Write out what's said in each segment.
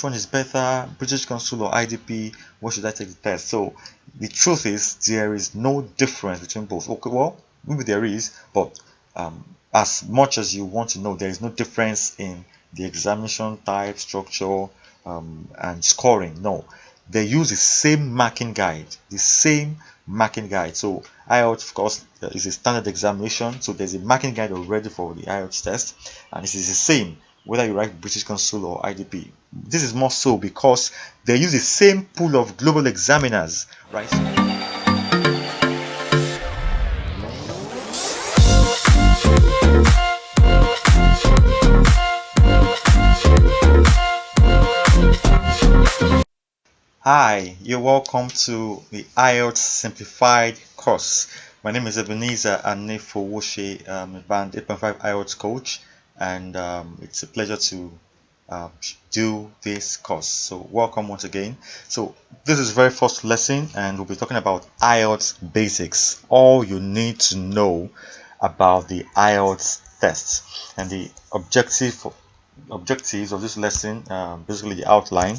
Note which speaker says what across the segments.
Speaker 1: which one is better, British Council or IDP? What should I take the test? So the truth is there is no difference between both. Okay, well, maybe there is, but as much as you want to know, there is no difference in the examination type, structure, and scoring. No, they use the same marking guide, the same marking guide. So IELTS, of course, is a standard examination, so there's a marking guide already for the IELTS test, and it is the same whether you write British Council or IDP. This is more so because they use the same pool of global examiners, right? Hi, you're welcome to the IELTS Simplified course. My name is Ebenezer Anefowoshe. I'm a Band 8.5 IELTS coach, and it's a pleasure to do this course. So, welcome once again. So, this is the very first lesson, and we'll be talking about IELTS basics. All you need to know about the IELTS test, and the objectives of this lesson, basically the outline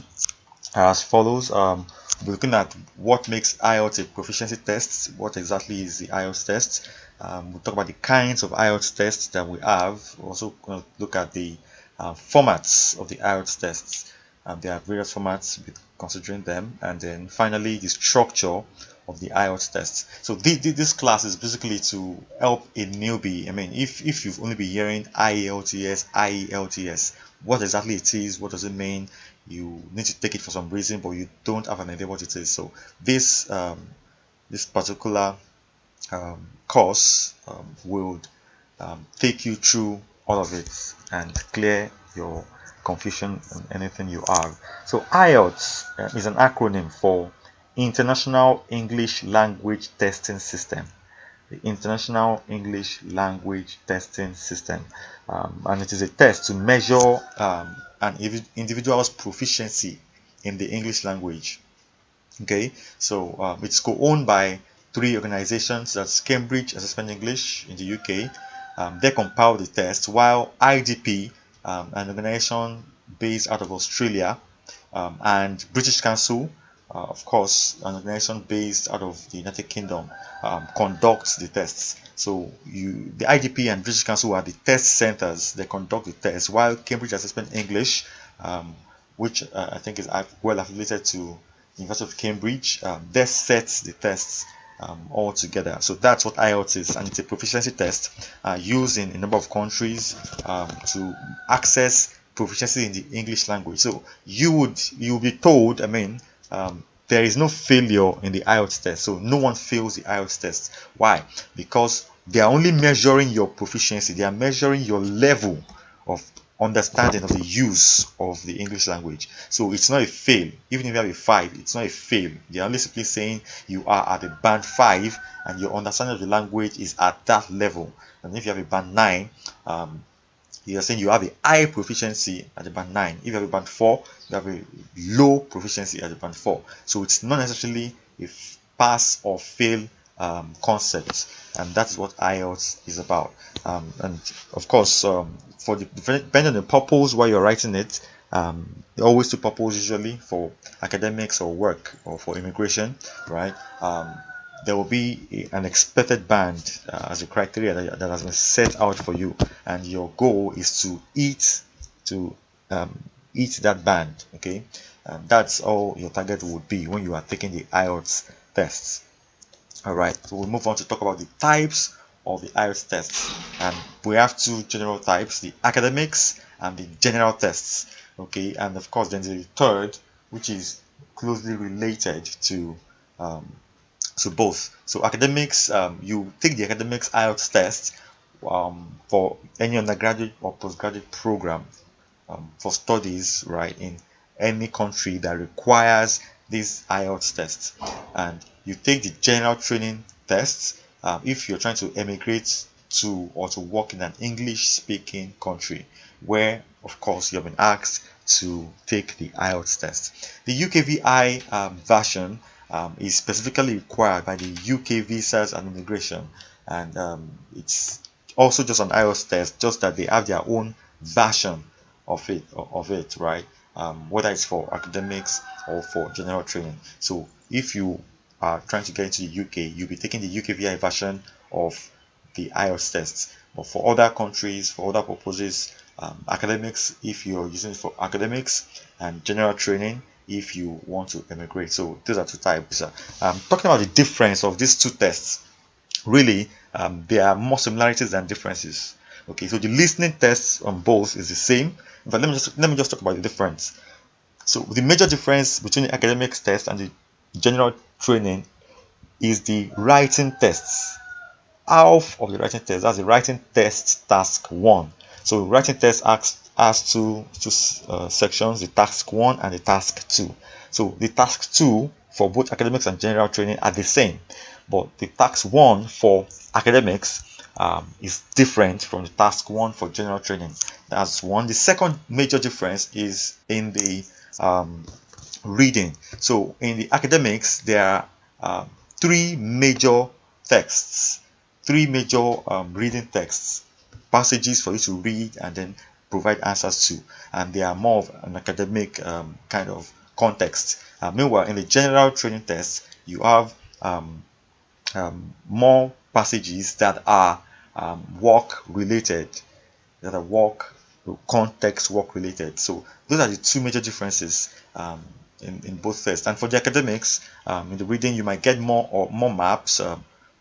Speaker 1: as follows. We're looking at what makes IELTS a proficiency test. What exactly is the IELTS test? We'll talk about the kinds of IELTS tests that we have. We're also going to look at the formats of the IELTS tests. There are various formats, considering them, and then finally the structure of the IELTS test. So this class is basically to help a newbie. I mean, if you've only been hearing IELTS, what exactly it is, what does it mean? You need to take it for some reason, but you don't have an idea what it is. So this particular course will take you through all of it and clear your confusion and anything you have. So IELTS is an acronym for International English Language Testing System. The International English Language Testing System, and it is a test to measure an individual's proficiency in the English language. Okay, so it's co-owned by three organizations. That's Cambridge Assessment English in the UK. They compile the test, while IDP, an organization based out of Australia, and British Council, of course, an organization based out of the United Kingdom, conducts the tests. So the IDP and British Council are the test centers. They conduct the tests, while Cambridge Assessment English, which I think is well affiliated to University of Cambridge, they set the tests all together. So that's what IELTS is, and it's a proficiency test used in a number of countries to access proficiency in the English language. So you'll be told, I mean, there is no failure in the IELTS test. So no one fails the IELTS test. Why? Because they are only measuring your proficiency. They are measuring your level of understanding of the use of the English language. So it's not a fail. Even if you have a 5, it's not a fail. They're only simply saying you are at a band 5 and your understanding of the language is at that level. And if you have a band 9, you're saying you have a high proficiency at the band 9. If you have a band 4, you have a low proficiency at the band 4. So it's not necessarily a pass or fail concept, and that's what IELTS is about. And of course, for depending on the purpose why you're writing it, always two purposes usually, for academics or work or for immigration, right? There will be an expected band as a criteria that has been set out for you, and your goal is to eat that band. Okay, and that's all your target would be when you are taking the IELTS tests. All right, so we'll move on to talk about the types of the IELTS tests, and we have two general types: the academics and the general tests. Okay, and of course then the third, which is closely related to both. So academics, you take the academics IELTS test for any undergraduate or postgraduate program for studies, right, in any country that requires these IELTS tests. And you take the general training tests if you're trying to emigrate to or to work in an English speaking country, where of course you have been asked to take the IELTS test. The UKVI version is specifically required by the UK Visas and Immigration, and it's also just an IELTS test, just that they have their own version of it, right? whether it's for academics or for general training. So if you are trying to get into the UK, you'll be taking the UKVI version of the IELTS test. But for other countries, for other purposes, academics, if you're using it for academics, and general training if you want to emigrate. So those are two types. Talking about the difference of these two tests, really, there are more similarities than differences. Okay, so the listening test on both is the same, but let me just talk about the difference. So the major difference between the academics test and the general training is the writing tests. Half of the writing test, that's the writing test task 1. So writing test has two sections, the task 1 and the task 2. So the task 2 for both academics and general training are the same, but the task 1 for academics is different from the task 1 for general training. That's one. The second major difference is in the reading. So in the academics, there are three major texts, three major reading texts, passages for you to read and then provide answers to, and they are more of an academic kind of context. Meanwhile, in the general training test, you have more passages that are work related, that are work related. So those are the two major differences in both tests. And for the academics, in the reading you might get more maps,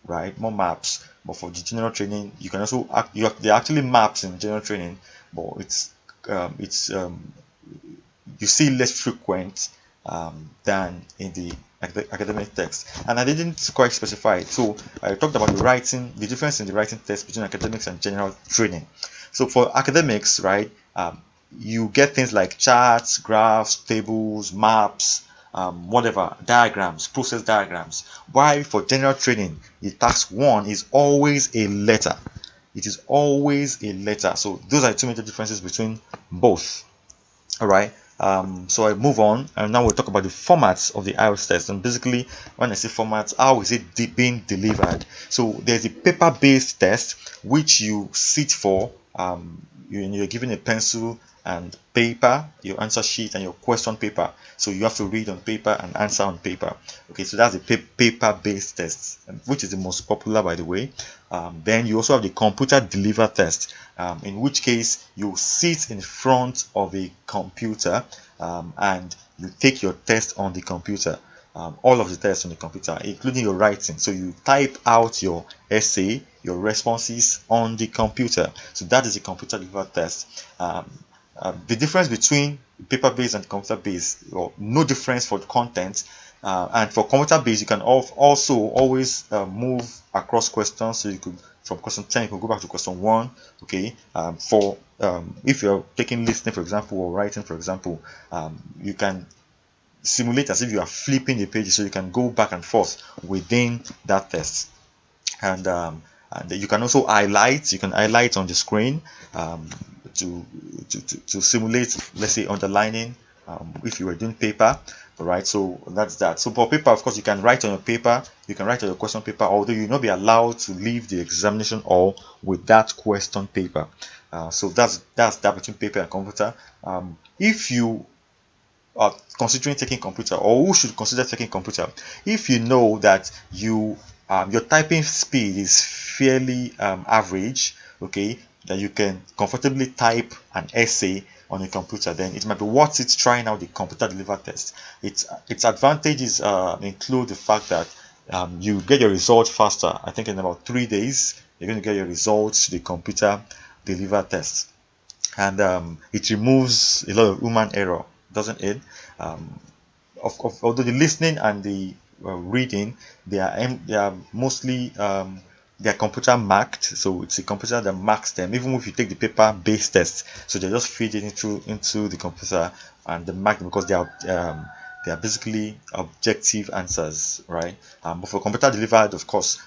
Speaker 1: right? More maps. But for the general training, you can also there are actually maps in general training, but it's you see less frequent than in the academic text. And I didn't quite specify it. So I talked about the difference in the writing test between academics and general training. So for academics, right, you get things like charts, graphs, tables, maps, whatever, diagrams, process diagrams. While for general training, the task 1 is always a letter. It is always a letter. So those are the two major differences between both. All right. So I move on, and now we'll talk about the formats of the IELTS test. And basically, when I say formats, how is it being delivered? So there's a paper-based test which you sit for. You're given a pencil and paper, your answer sheet, and your question paper. So you have to read on paper and answer on paper. Okay, so that's the paper-based test, which is the most popular, by the way. Then you also have the computer delivered test, in which case you sit in front of a computer and you take your test on the computer. All of the tests on the computer, including your writing. So you type out your essay, your responses on the computer. So that is a computer delivered test. The difference between paper-based and computer-based, well, no difference for the content. And for computer-based, you can also always move across questions. So you could, from question 10, you can go back to question 1. Okay. If you're taking listening, for example, or writing, for example, you can simulate as if you are flipping the pages, so you can go back and forth within that test. And you can also highlight. You can highlight on the screen to, to simulate, let's say, underlining if you were doing paper. All right, so that's that. So for paper, of course, you can write on your paper. You can write on your question paper, although you'll not be allowed to leave the examination hall with that question paper. So that's that between paper and computer. If you are considering taking computer, or who should consider taking computer, if you know that your typing speed is fairly average, okay, that you can comfortably type an essay on a computer, then it might be worth it trying out the computer delivered test. Its advantages include the fact that you get your results faster. I think in about 3 days you're going to get your results to the computer delivered test, and it removes a lot of human error, doesn't it? Um, Although the listening and the reading, they are mostly they are computer marked, so it's a computer that marks them. Even if you take the paper-based test, so they just feed it into the computer and they mark them because they are basically objective answers, right? But for computer delivered, of course,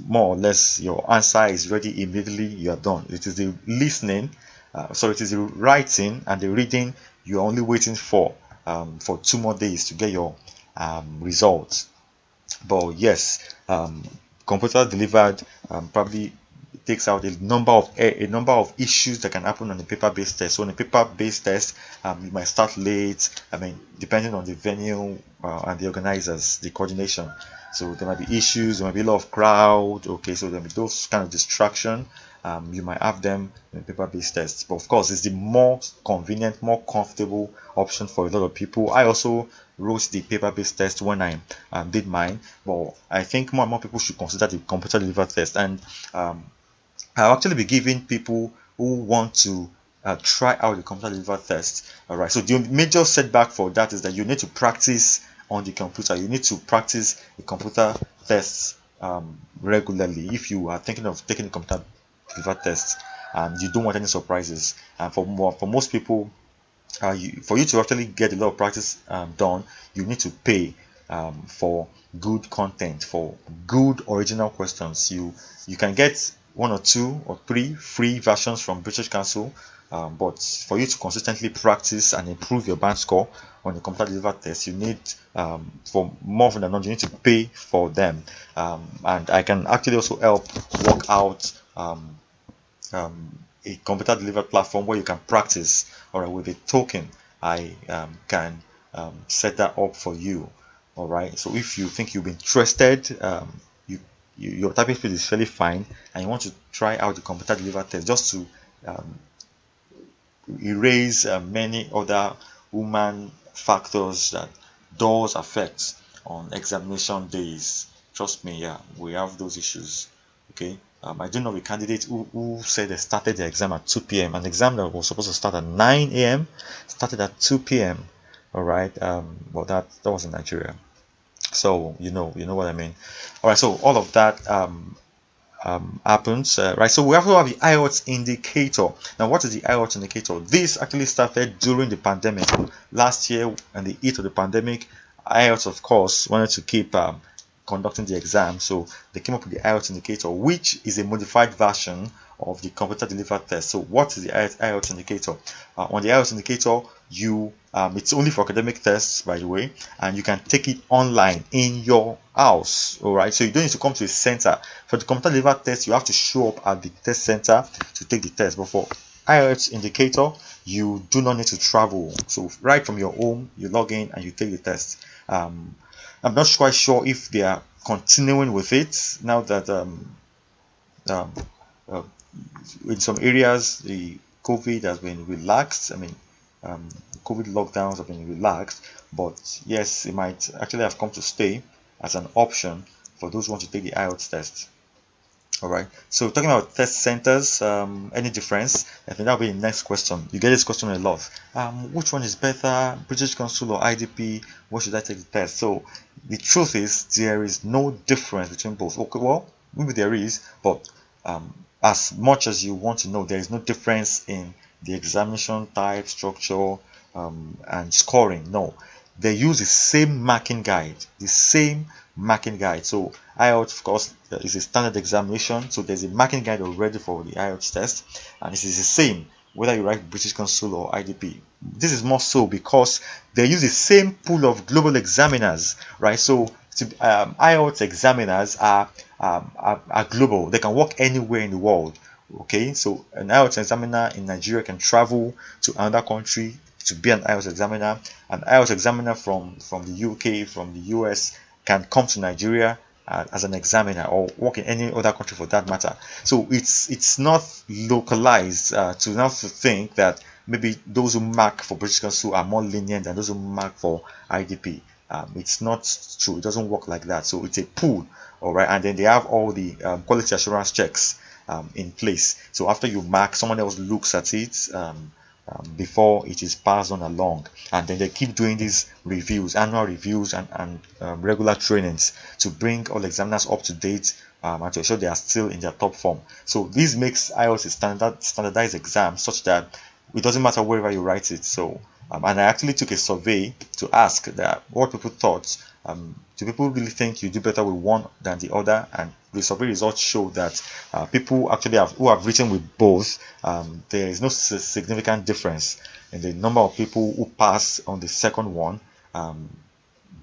Speaker 1: more or less your answer is ready immediately you are done. It is the listening, it is the writing and the reading you are only waiting for 2 more days to get your results. But yes, computer delivered probably takes out a number of issues that can happen on a paper-based test. So on a paper-based test, you might start late. I mean, depending on the venue and the organizers, the coordination. So there might be issues, there might be a lot of crowd. Okay, so there might be those kind of distraction. You might have them in paper-based tests, but of course, it's the more convenient, more comfortable option for a lot of people. I also wrote the paper-based test when I did mine, but I think more and more people should consider the computer-delivered test. And I'll actually be giving people who want to try out the computer delivered test. All right. So the major setback for that is that you need to practice on the computer. You need to practice the computer tests regularly if you are thinking of taking the computer delivered test and you don't want any surprises. And for most people, for you to actually get a lot of practice done, you need to pay for good content, for good original questions. You can get one or two or three free versions from British Council, but for you to consistently practice and improve your band score on the computer delivered test, you need for more often than not, you need to pay for them. And I can actually also help work out a computer delivered platform where you can practice. All right, with a token, I can set that up for you. All right, so if you think you'll be interested, your typing speed is fairly fine and you want to try out the computer delivered test just to um, erase many other human factors that does affect on examination days. Trust me, yeah, we have those issues. Okay. I do know a candidate who said they started the exam at 2 p.m. An exam that was supposed to start at 9 a.m. started at 2 p.m. All right. But that was in Nigeria. So you know what I mean. All right. So all of that happens, right? So we also have the IELTS indicator. Now, what is the IELTS indicator? This actually started during the pandemic. Last year, and the heat of the pandemic, IELTS, of course, wanted to keep conducting the exam, so they came up with the IELTS indicator, which is a modified version of the computer delivered test. So what is the IELTS indicator? On the IELTS indicator, it's only for academic tests, by the way, and you can take it online in your house. All right, so you don't need to come to a center. For the computer delivered test, you have to show up at the test center to take the test. But for IELTS indicator, you do not need to travel. So right from your home, you log in and you take the test. I'm not quite sure if they are continuing with it now that um, uh, in some areas the COVID has been relaxed. I mean, COVID lockdowns have been relaxed, but yes, it might actually have come to stay as an option for those who want to take the IELTS test. All right. So talking about test centers, any difference? I think that'll be the next question. You get this question a lot. Which one is better, British Council or IDP? What should I take the test? So the truth is there is no difference between both. Okay, well, maybe there is, but as much as you want to know, there is no difference in the examination type, structure, and scoring. No, they use the same marking guide, the same marking guide. So IELTS, of course, is a standard examination, so there's a marking guide already for the IELTS test, and it is the same whether you write British Council or IDP. This is more so because they use the same pool of global examiners, right? So IELTS examiners are global. They can work anywhere in the world. Okay, so an IELTS examiner in Nigeria can travel to another country to be an IELTS examiner. An IELTS examiner from the UK, from the US, can come to Nigeria as an examiner or work in any other country for that matter. So it's not localized to now to think that maybe those who mark for British Council are more lenient than those who mark for IDP. It's not true. It doesn't work like that. So it's a pool, all right. And then they have all the quality assurance checks in place. So after you mark, someone else looks at it before it is passed on along, and then they keep doing these reviews, annual reviews, and regular trainings to bring all examiners up to date and to ensure they are still in their top form. So this makes IELTS a standardized exam such that it doesn't matter wherever you write it. So and I actually took a survey to ask that what people thought. Do people really think you do better with one than the other? And the survey results show that people actually who have written with both, there is no significant difference in the number of people who pass on the second one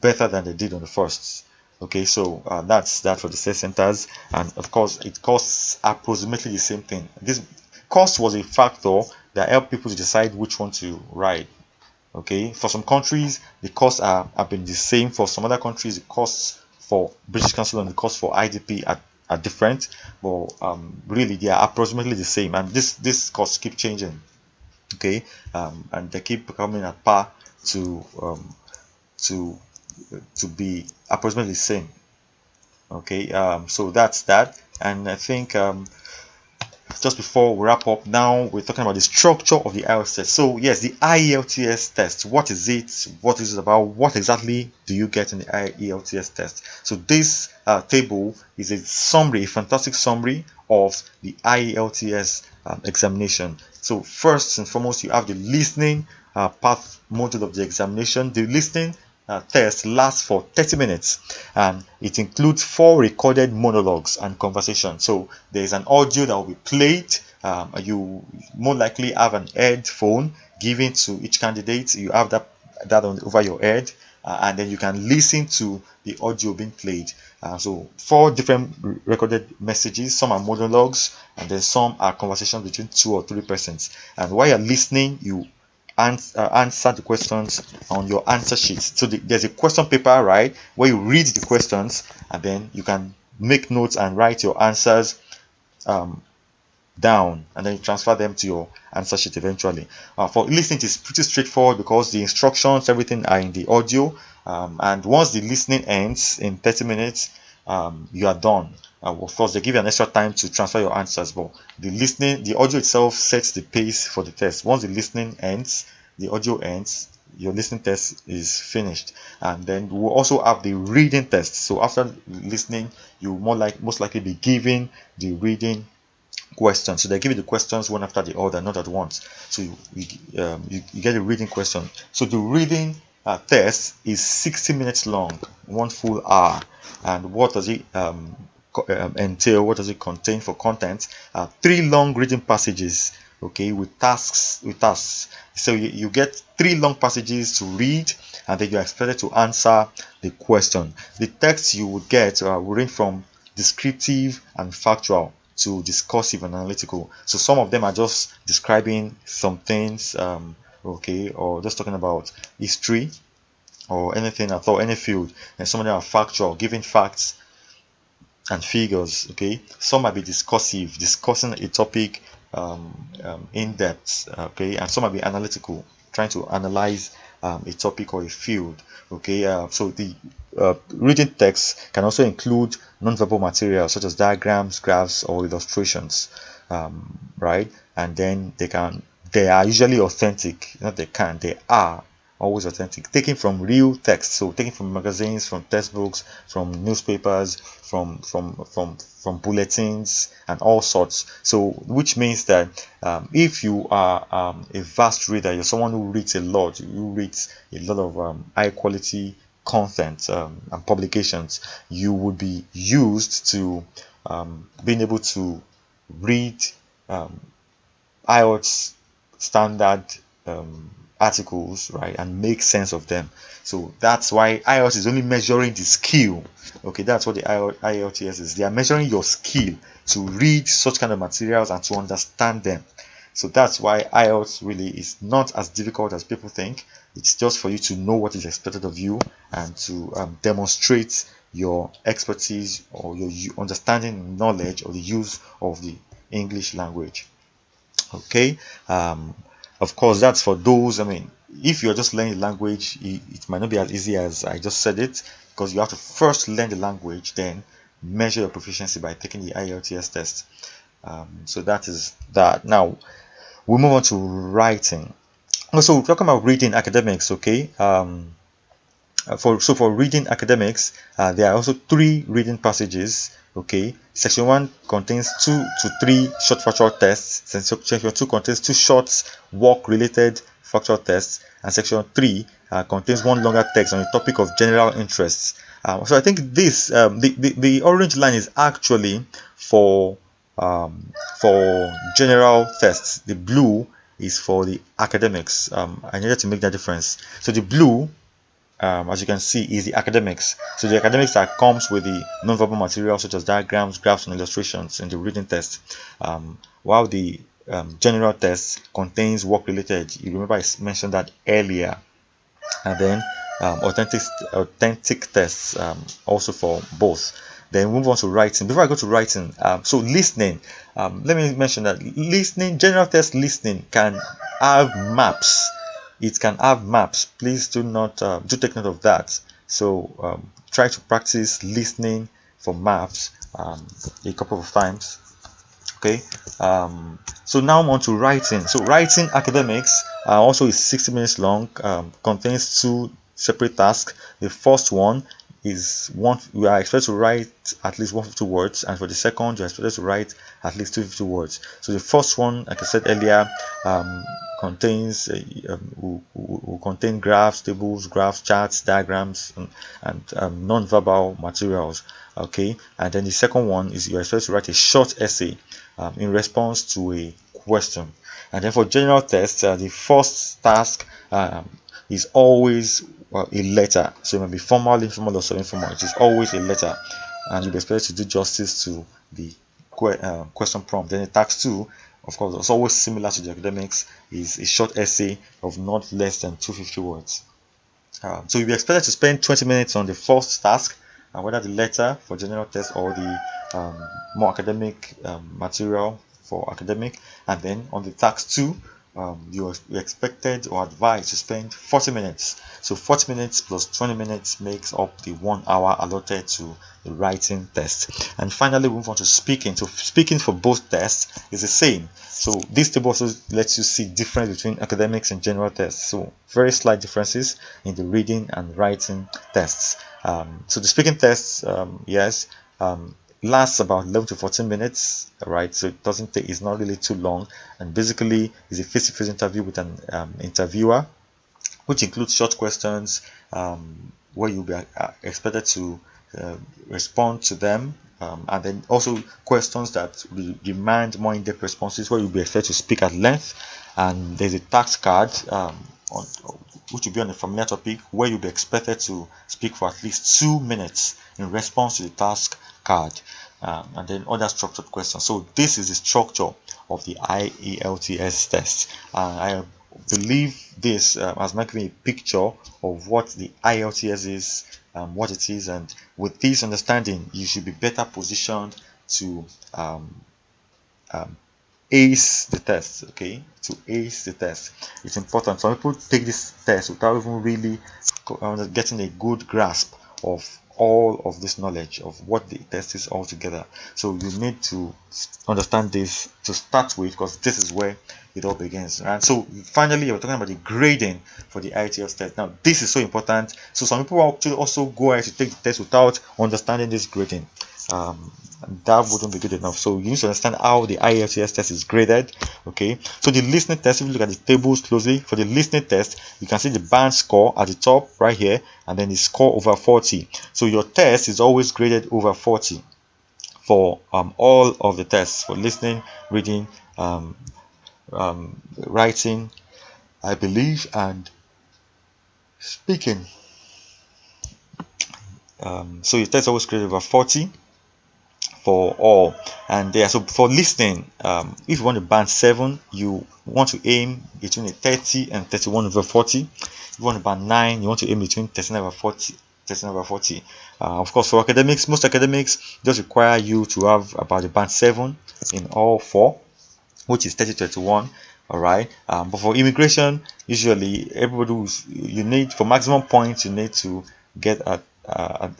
Speaker 1: better than they did on the first. Okay, so that's that for the test centers, and of course it costs approximately the same thing. This cost was a factor that helped people to decide which one to write. Okay, for some countries the costs have been the same. For some other countries the costs for British Council and the cost for IDP are different, but really they are approximately the same, and this costs keep changing. Okay, and they keep coming at par to to to be approximately the same. Okay, so that's that, and I think just before we wrap up, now we're talking about the structure of the IELTS test. So yes, the IELTS test, what is it, what is it about, what exactly do you get in the IELTS test? So this table is a summary, a fantastic summary of the IELTS examination. So first and foremost, you have the listening part module of the examination. The listening test lasts for 30 minutes, and it includes 4 recorded monologues and conversations. So there is an audio that will be played. You more likely have an headphone given to each candidate. You have that on over your head, and then you can listen to the audio being played. So 4 different recorded messages. Some are monologues, and then some are conversations between 2 or 3 persons. And while you're listening, you answer the questions on your answer sheet. So there's a question paper, right, where you read the questions, and then you can make notes and write your answers um, down, and then you transfer them to your answer sheet eventually. For listening, it's pretty straightforward because the instructions, everything are in the audio, and once the listening ends in 30 minutes, you are done. Of course, they give you an extra time to transfer your answers, but the audio itself sets the pace for the test. Once the listening ends, the audio ends, your listening test is finished. And then we'll also have the reading test. So after listening, you most likely be given the reading questions. So they give you the questions one after the other, not at once. So you get a reading question. So the reading test is 60 minutes long, 1 full hour. And what does it entail? What does it contain for content? 3 long reading passages. Okay, with tasks. So you get 3 long passages to read, and then you're expected to answer the question. The text you would get will range from descriptive and factual to discursive and analytical. So some of them are just describing some things, okay, or just talking about history or anything at all, any field. And some of them are factual, giving facts and figures. Okay, some might be discursive, discussing a topic in depth. Okay, and some might be analytical, trying to analyze a topic or a field. Okay, so the reading text can also include non-verbal material such as diagrams, graphs, or illustrations. Right, and then they are usually authentic. Not they are always authentic, taken from real text. So taken from magazines, from textbooks, from newspapers, from bulletins and all sorts. So which means that if you are a vast reader, you're someone who reads a lot, you read a lot of high quality content and publications, you would be used to being able to read um, IELTS standard um, articles, right, and make sense of them. So that's why IELTS is only measuring the skill. Okay, that's what the IELTS is. They are measuring your skill to read such kind of materials and to understand them. So that's why IELTS really is not as difficult as people think. It's just for you to know what is expected of you and to demonstrate your expertise or your understanding, knowledge, or the use of the English language. Okay, of course that's for those, I mean, if you're just learning the language, it might not be as easy as I just said it, because you have to first learn the language, then measure your proficiency by taking the IELTS test. So that is that. Now we move on to writing. Also, we're talking about reading academics. Okay, for reading academics, there are also 3 reading passages. Okay, section 1 contains 2 to 3 short factual tests, section 2 contains 2 short work related factual tests, and section 3 contains 1 longer text on a topic of general interest. So I think this the orange line is actually for general tests. The blue is for the academics. I needed to make that difference. So the blue as you can see, is the academics. So the academics that comes with the non-verbal material such as diagrams, graphs, and illustrations in the reading test, while the general test contains work-related. You remember I mentioned that earlier. And then authentic tests, also for both. Then move on to writing. Before I go to writing, so listening, let me mention that listening, general test listening can have maps. It can have maps. Please do not do take note of that. So try to practice listening for maps a couple of times. Okay. So now I'm on to writing. So writing academics also is 60 minutes long, contains two separate tasks. The first one is one, we are expected to write at least 150 words, and for the second you're expected to write at least 250 words. So the first one, like I said earlier, contains will contain graphs, tables, graphs, charts, diagrams, and non-verbal materials. Okay, and then the second one is you're expected to write a short essay in response to a question. And then for general tests, the first task is always a letter. So it may be formal, informal, or semi-informal. It is always a letter, and you'll be expected to do justice to the question prompt. Then the task 2, of course, it's always similar to the academics, is a short essay of not less than 250 words. So you'll be expected to spend 20 minutes on the first task, whether the letter for general test or the more academic material for academic. And then on the task 2, you're expected or advised to spend 40 minutes. So 40 minutes plus 20 minutes makes up the 1 hour allotted to the writing test. And finally, we move on to speaking. So speaking for both tests is the same. So this table also lets you see difference between academics and general tests. So very slight differences in the reading and writing tests. So the speaking tests, yes, lasts about 11 to 14 minutes, right? So it doesn't take, it's not really too long, and basically is a face-to-face interview with an interviewer, which includes short questions where you'll be expected to respond to them, and then also questions that will demand more in-depth responses where you'll be expected to speak at length. And there's a task card which will be on a familiar topic where you'll be expected to speak for at least 2 minutes in response to the task card, and then other structured questions. So this is the structure of the IELTS test. I believe this has made me a picture of what the IELTS is, what it is, and with this understanding, you should be better positioned to ace the test. Okay, to ace the test, it's important. Some people take this test without even really getting a good grasp of all of this knowledge of what the test is altogether. So you need to understand this to start with, because this is where it all begins. And so finally, we're talking about the grading for the IELTS test. Now this is so important. So some people also go ahead to take the test without understanding this grading. That wouldn't be good enough. So you need to understand how the IELTS test is graded. Okay, so the listening test, if you look at the tables closely, for the listening test, you can see the band score at the top right here, and then the score over 40. So your test is always graded over 40 for all of the tests, for listening, reading, writing, I believe, and speaking. So your test is always graded over 40 for all. And there, so for listening, if you want to band 7, you want to aim between a 30 and 31 over 40. If you want to band 9, you want to aim between 39 over 40. Of course, for academics, most academics just require you to have about a band 7 in all 4, which is 30 to 31. All right, but for immigration, usually everybody you need, for maximum points, you need to get at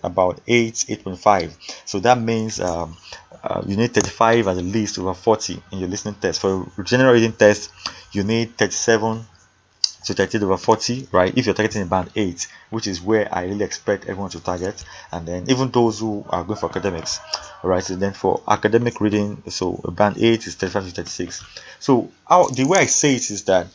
Speaker 1: about 8.5. So that means you need 35 at the least over 40 in your listening test. For general reading test, you need 37 to 30 over 40, right? If you're targeting a band 8, which is where I really expect everyone to target, and then even those who are going for academics, right? So then for academic reading, so band 8 is 35 to 36. So the way I say it is that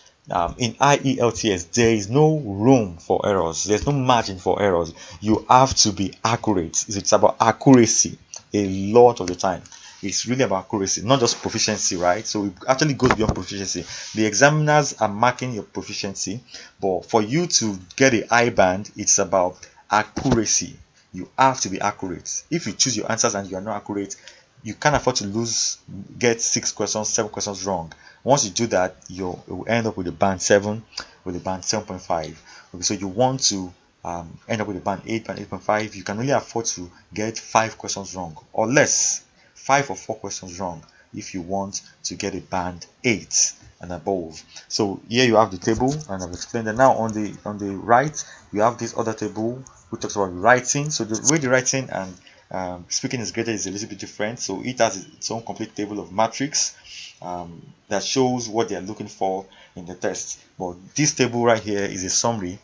Speaker 1: in IELTS, there is no room for errors. There's no margin for errors. You have to be accurate. It's about accuracy a lot of the time. it's really about accuracy, not just proficiency, right? So it actually goes beyond proficiency. The examiners are marking your proficiency, but for you to get a high band, it's about accuracy. You have to be accurate. If you choose your answers and you are not accurate, you can't afford to get 6 questions, 7 questions wrong. Once you do that, you will end up with a band 7, with a band 7.5. Okay, so you want to end up with a band 8 and 8.5. You can only afford to get 5 questions wrong or less, 5 or 4 questions wrong, if you want to get a band 8 and above. So here you have the table, and I've explained that. Now on the right, you have this other table which talks about writing. So the way the writing and speaking is graded is a little bit different. So it has its own complete table of matrix that shows what they are looking for in the test. But this table right here is a summary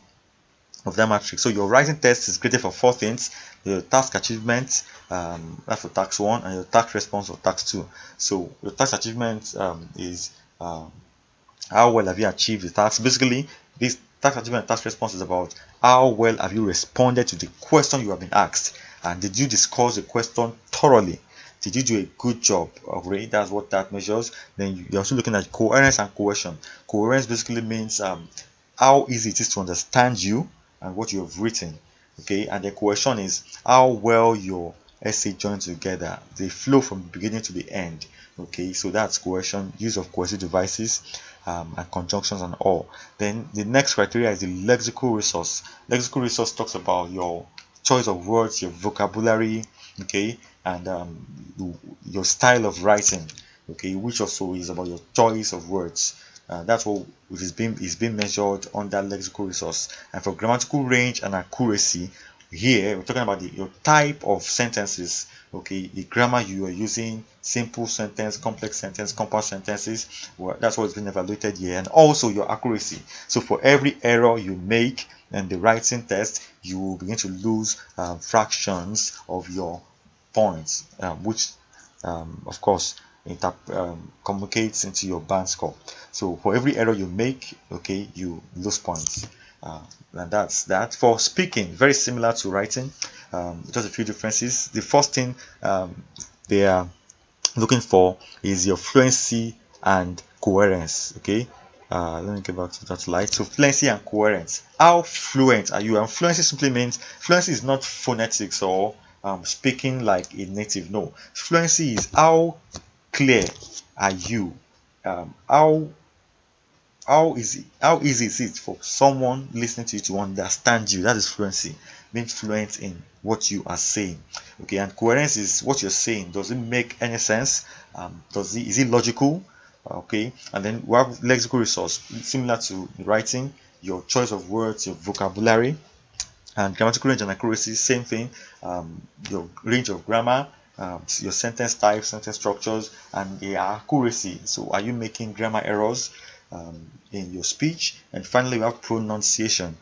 Speaker 1: of that matrix. So your writing test is graded for 4 things: your task achievement, that's for task 1, and your task response for task 2. So your task achievement is how well have you achieved the task. Basically, this task achievement and task response is about how well have you responded to the question you have been asked, and did you discuss the question thoroughly. Did you do a good job? Okay, that's what that measures. Then you're also looking at coherence and cohesion. Coherence basically means how easy it is to understand you and what you have written. Okay, and the cohesion is how well your essay joins together. They flow from the beginning to the end. Okay, so that's cohesion, use of cohesive devices, and conjunctions and all. Then the next criteria is the lexical resource. Lexical resource talks about your choice of words, your vocabulary, okay, and your style of writing, okay, which also is about your choice of words. That's what is being measured on that lexical resource. And for grammatical range and accuracy, here we're talking about your type of sentences, okay, the grammar you are using, simple sentence, complex sentence, compound sentences. Well, that's what's been evaluated here, and also your accuracy. So for every error you make in the writing test, you will begin to lose fractions of your points, which of course communicates into your band score. So for every error you make, okay, you lose points. And that's that. For speaking, very similar to writing, just a few differences. The first thing they are looking for is your fluency and coherence. Okay, let me get back to that slide. So fluency and coherence, how fluent are you? And fluency simply means, fluency is not phonetics or speaking like a native. No, fluency is how clear are you, how easy is it for someone listening to you to understand you. That is fluency, being fluent in what you are saying. Okay, and coherence is what you're saying, does it make any sense? Is it logical? Okay, and then we have lexical resource, similar to writing, your choice of words, your vocabulary. And grammatical range and accuracy, same thing. Your range of grammar, your sentence types, sentence structures, and your accuracy. So are you making grammar errors in your speech? And finally, we have pronunciation,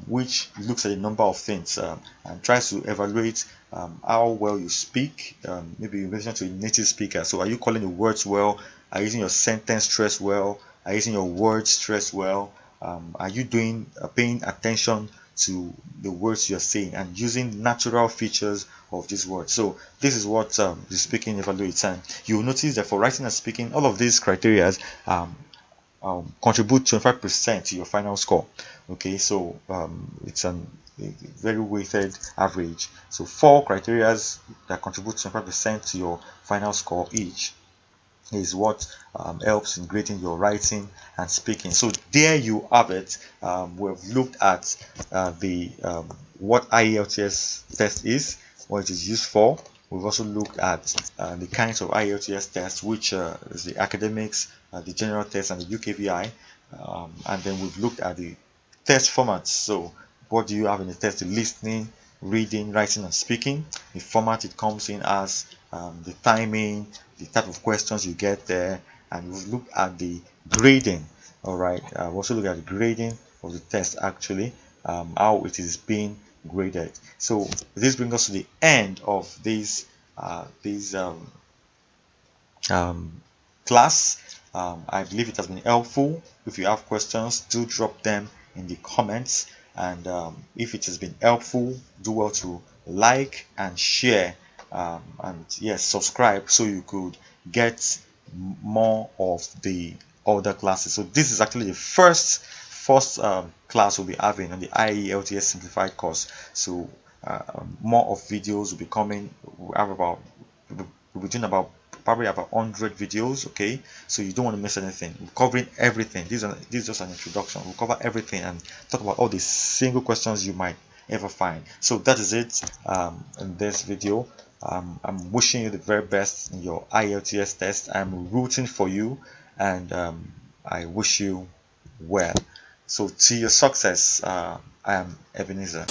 Speaker 1: which looks at a number of things and tries to evaluate how well you speak. Maybe you listen to a native speaker. So are you calling your words well? Are you using your sentence stress well? Are you using your words stress well? Are you doing paying attention to the words you're saying and using natural features of these words? So this is what the speaking evaluates, and you will notice that for writing and speaking, all of these criteria contribute 25% to your final score. Okay, so it's a very weighted average. So 4 criteria that contribute 25% to your final score each is what helps in grading your writing and speaking. So there you have it. We've looked at the what IELTS test is, what it is used for. We've also looked at the kinds of IELTS tests, which is the academics, the general test, and the UKVI. And then we've looked at the test formats. So what do you have in the test? The listening, reading, writing, and speaking. The format it comes in as, the timing, the type of questions you get there, and we've looked at the grading. All right, we also look at the grading of the test, actually, how it is being graded. So this brings us to the end of this class. I believe it has been helpful. If you have questions, do drop them in the comments, and if it has been helpful, do well to like and share and yes, subscribe so you could get more of the other classes. So this is actually the first class we'll be having on the IELTS Simplified course. So more of videos will be coming. We have about we'll be doing about probably about 100 videos. Okay, so you don't want to miss anything. We're covering everything. This is just an introduction. We'll cover everything and talk about all the single questions you might ever find. So that is it in this video. I'm wishing you the very best in your IELTS test. I'm rooting for you, and I wish you well. So to your success, I am Ebenezer.